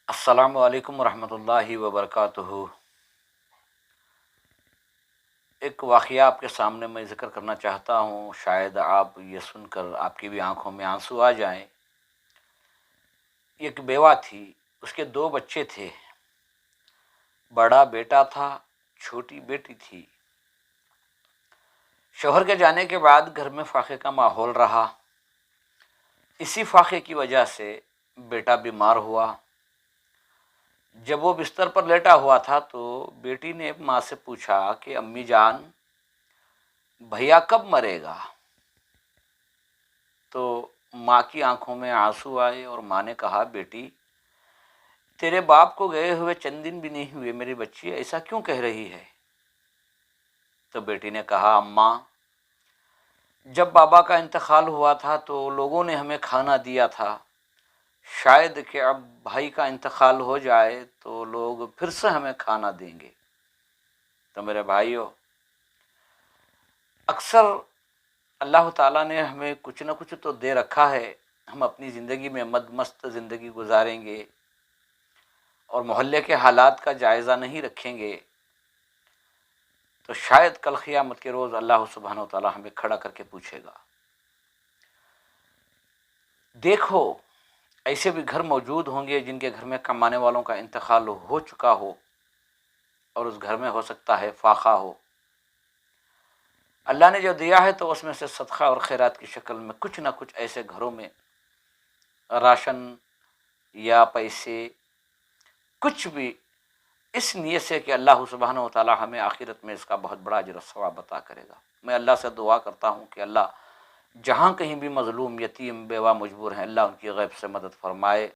السلام علیکم ورحمۃ اللہ وبرکاتہ۔ ایک واقعہ آپ کے سامنے میں ذکر کرنا چاہتا ہوں، شاید آپ یہ سن کر آپ کی بھی آنکھوں میں آنسو آ جائیں۔ ایک بیوہ تھی، اس کے دو بچے تھے، بڑا بیٹا تھا، چھوٹی بیٹی تھی۔ شوہر کے جانے کے بعد گھر میں فاقے کا ماحول رہا۔ اسی فاقے کی وجہ سے بیٹا بیمار ہوا۔ جب وہ بستر پر لیٹا ہوا تھا تو بیٹی نے ماں سے پوچھا کہ امی جان، بھیا کب مرے گا؟ تو ماں کی آنکھوں میں آنسو آئے اور ماں نے کہا، بیٹی تیرے باپ کو گئے ہوئے چند دن بھی نہیں ہوئے، میری بچی ایسا کیوں کہہ رہی ہے؟ تو بیٹی نے کہا، اماں جب بابا کا انتقال ہوا تھا تو لوگوں نے ہمیں کھانا دیا تھا، شاید کہ اب بھائی کا انتقال ہو جائے تو لوگ پھر سے ہمیں کھانا دیں گے۔ تو میرے بھائیو، اکثر اللہ تعالیٰ نے ہمیں کچھ نہ کچھ تو دے رکھا ہے، ہم اپنی زندگی میں مد مست زندگی گزاریں گے اور محلے کے حالات کا جائزہ نہیں رکھیں گے تو شاید کل قیامت کے روز اللہ سبحانہ و تعالیٰ ہمیں کھڑا کر کے پوچھے گا۔ دیکھو، ایسے بھی گھر موجود ہوں گے جن کے گھر میں کمانے والوں کا انتقال ہو چکا ہو اور اس گھر میں ہو سکتا ہے فاقہ ہو۔ اللہ نے جو دیا ہے تو اس میں سے صدقہ اور خیرات کی شکل میں کچھ نہ کچھ ایسے گھروں میں راشن یا پیسے، کچھ بھی، اس نیت سے کہ اللہ سبحانہ و تعالیٰ ہمیں آخرت میں اس کا بہت بڑا اجر و ثواب عطا کرے گا۔ میں اللہ سے دعا کرتا ہوں کہ اللہ جہاں کہیں بھی مظلوم، یتیم، بیوہ، مجبور ہیں، اللہ ان کی غیب سے مدد فرمائے۔